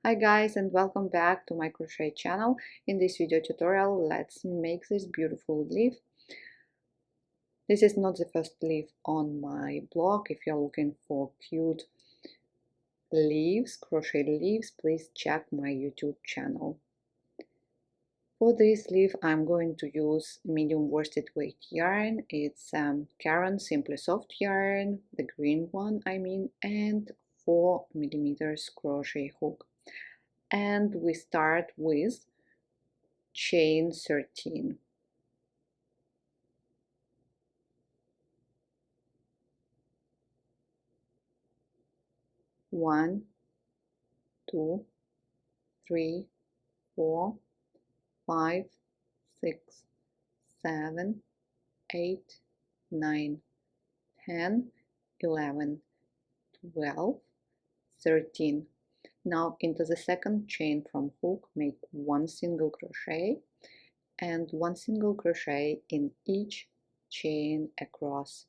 Hi guys, and welcome back to my crochet channel. In this video tutorial, let's make this beautiful leaf. This is not the first leaf on my blog. If you're looking for cute leaves, crochet leaves, please check my YouTube channel. For this leaf, I'm going to use medium worsted weight yarn. It's Caron Simply Soft yarn, the green one I mean, and 4mm crochet hook. And we start with chain 13. 1, 2, 3, 4, 5, 6, 7, 8, 9, 10, 11, 12, 13. Now into the second chain from hook, make 1 single crochet and 1 single crochet in each chain across.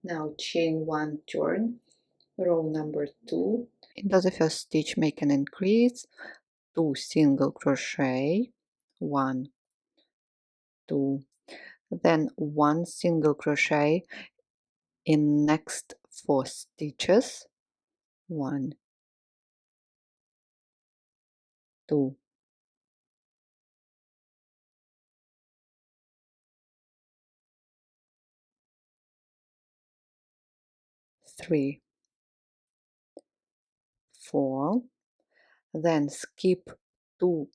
Now chain 1, turn, row number 2. Into the first stitch, make an increase, 2 single crochet, 1, 2, then 1 single crochet in next 4 stitches, 1, 2, 3, 4, then skip 2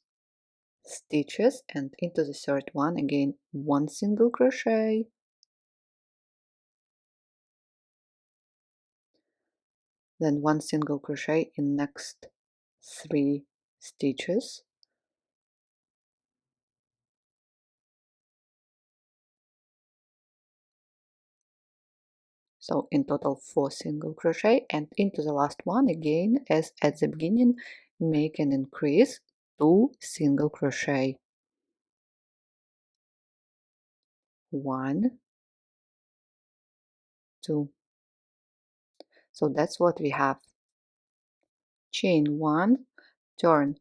stitches and into the third one again 1 single crochet, then 1 single crochet in next 3 stitches, so in total 4 single crochet, and into the last one again as at the beginning, make an increase, 2 single crochet, 1, 2. So that's what we have. Chain 1, turn.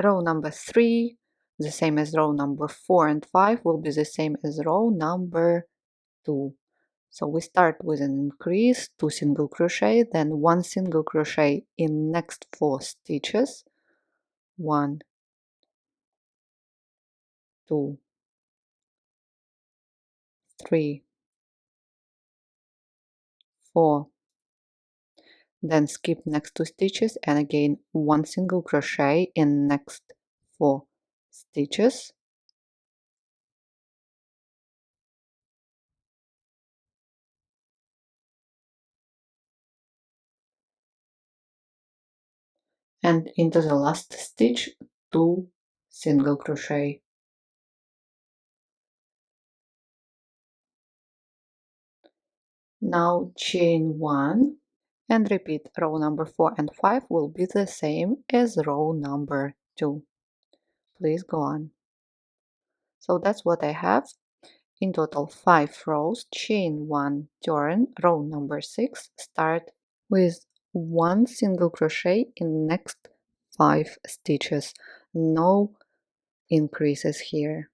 Row number 3, the same as row number 4 and 5, will be the same as row number 2. So we start with an increase, 2 single crochet, then 1 single crochet in next 4 stitches, 1, 2, 3, 4. Then skip next 2 stitches and again 1 single crochet in next 4 stitches, and into the last stitch 2 single crochet. Now chain 1 and repeat. Row number 4 and 5 will be the same as row number 2. Please go on. So that's what I have. In total 5 rows, chain 1, turn, row number 6, start with 1 single crochet in next 5 stitches. No increases here.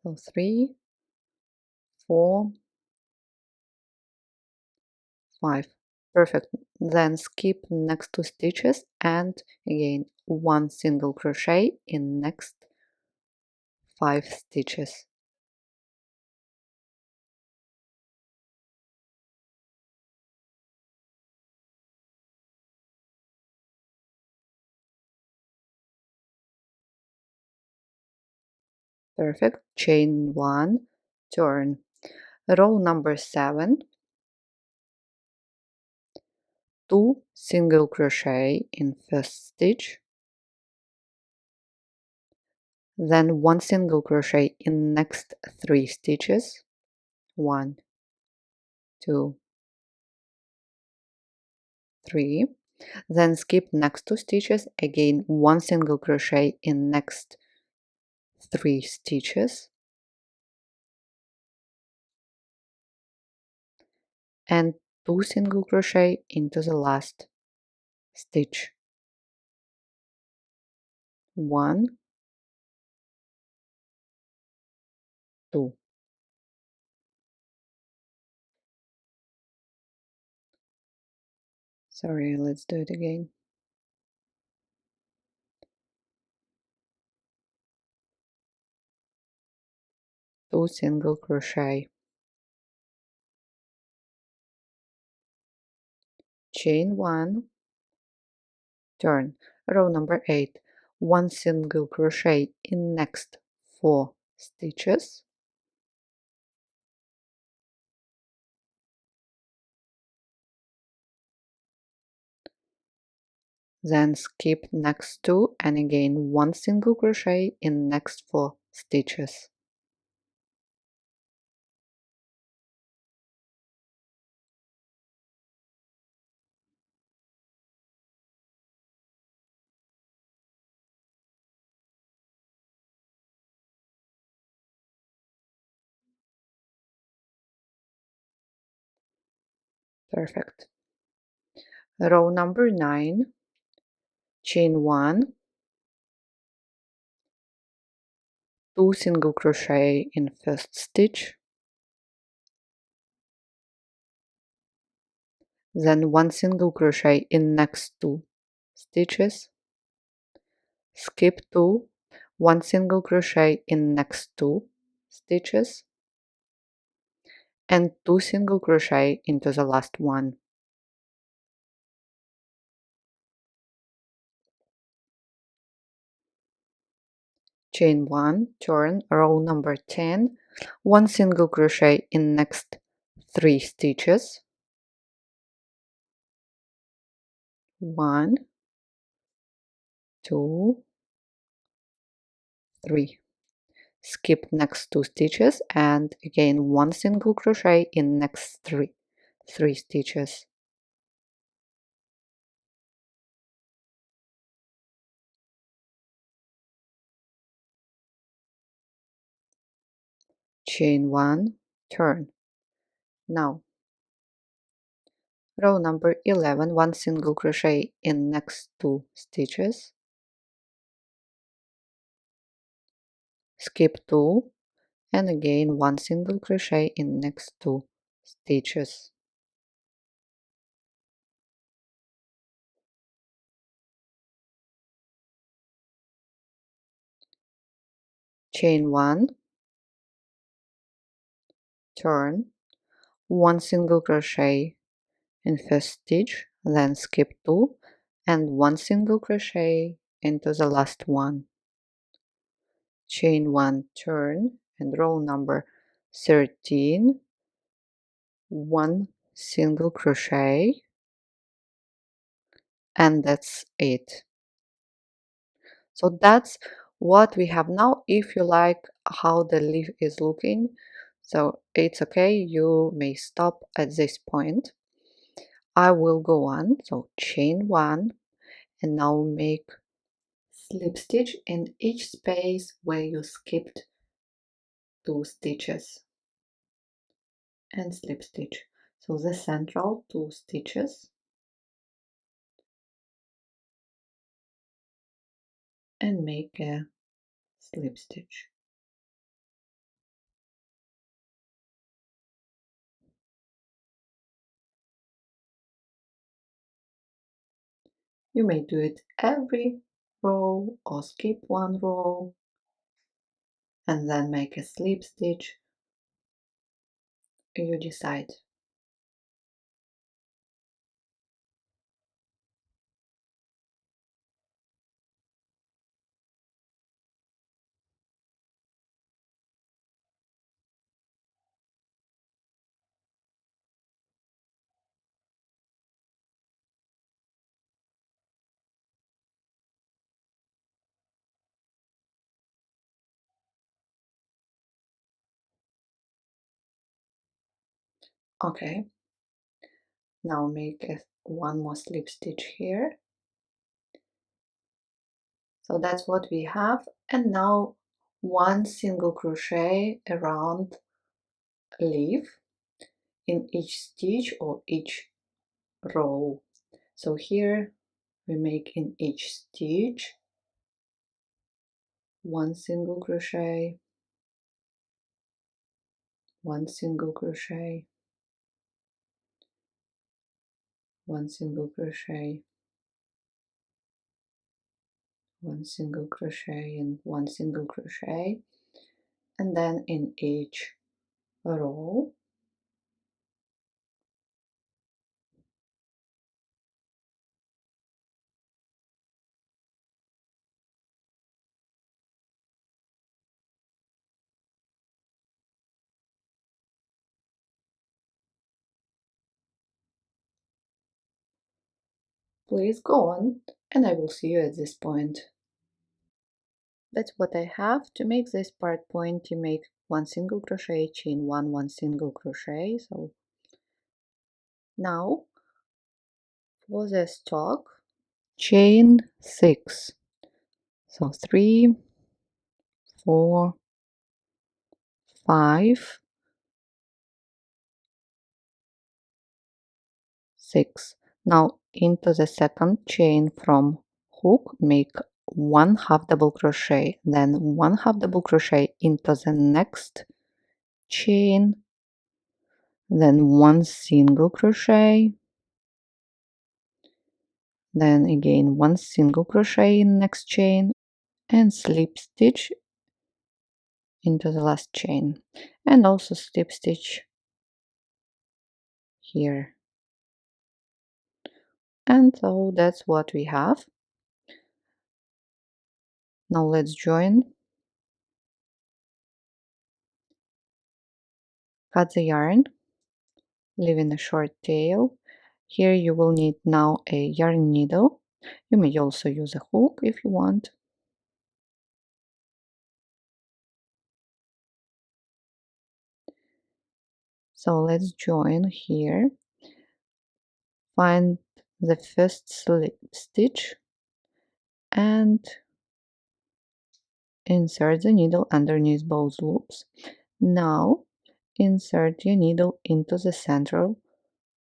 So 3, 4, 5. Perfect. Then skip next 2 stitches and again 1 single crochet in next 5 stitches. Perfect. Chain 1, turn. Row number 7, 2 single crochet in first stitch, then 1 single crochet in next 3 stitches, 1, 2, 3, then skip next 2 stitches, again 1 single crochet in next 3 stitches, and 2 single crochet into the last stitch, 1, 2. Sorry, let's do it again. 2 single crochet, chain 1, turn. Row number 8, 1 single crochet in next 4 stitches, then skip next 2 and again 1 single crochet in next 4 stitches. Perfect. Row number 9, chain 1, 2 single crochet in first stitch, then 1 single crochet in next 2 stitches, skip 2, 1 single crochet in next 2 stitches, and 2 single crochet into the last one. Chain 1, turn, row number 10, 1 single crochet in next 3 stitches, 1, 2, 3. Skip next 2 stitches and again 1 single crochet in next 3 stitches. Chain 1, turn. Now row number 11, 1 single crochet in next 2 stitches, skip 2 and again 1 single crochet in next 2 stitches. Chain 1, turn, 1 single crochet in first stitch, then skip 2 and 1 single crochet into the last one. Chain 1, turn, and row number 13, 1 single crochet, and that's it. So that's what we have now. If you like how the leaf is looking, so it's okay, you may stop at this point. I will go on. So chain 1 and now make slip stitch in each space where you skipped 2 stitches and slip stitch. So the central 2 stitches and make a slip stitch. You may do it every row or skip 1 row and then make a slip stitch. You decide. Okay, now make one more slip stitch here. So that's what we have, and now one single crochet around leaf in each stitch or each row. So here we make in each stitch one single crochet, one single crochet, one single crochet, one single crochet, and one single crochet, and then in each row please go on, and I will see you at this point. That's what I have. To make this part point, you make one single crochet, chain one single crochet. So now for the stalk, chain 6. So 3, 4, 5, 6. Now into the second chain from hook, make 1/2 double crochet, then 1/2 double crochet into the next chain, then one single crochet, then again one single crochet in next chain, and slip stitch into the last chain, and also slip stitch here. And so that's what we have. Now let's join. Cut the yarn, leaving a short tail. Here you will need now a yarn needle. You may also use a hook if you want. So let's join here. Find the first slip stitch and insert the needle underneath both loops. Now insert your needle into the center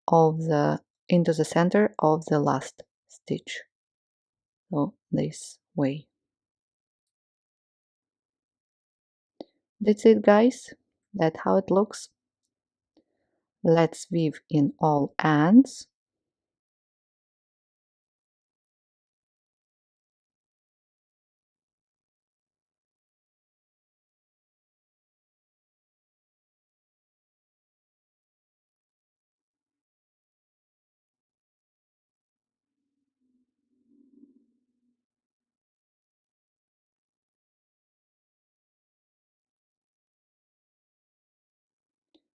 of the last stitch. So this way. That's it, guys. That's how it looks. Let's weave in all ends.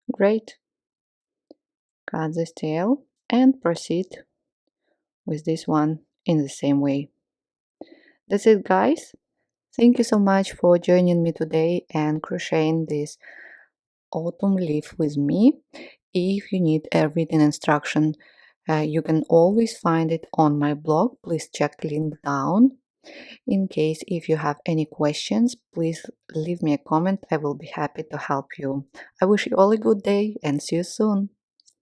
Great. Cut this tail and proceed with this one in the same way. That's it, guys. Thank you so much for joining me today and crocheting this autumn leaf with me. If you need a written instruction, you can always find it on my blog. Please check link down. In case if you have any questions, please leave me a comment. I will be happy to help you. I wish you all a good day and see you soon.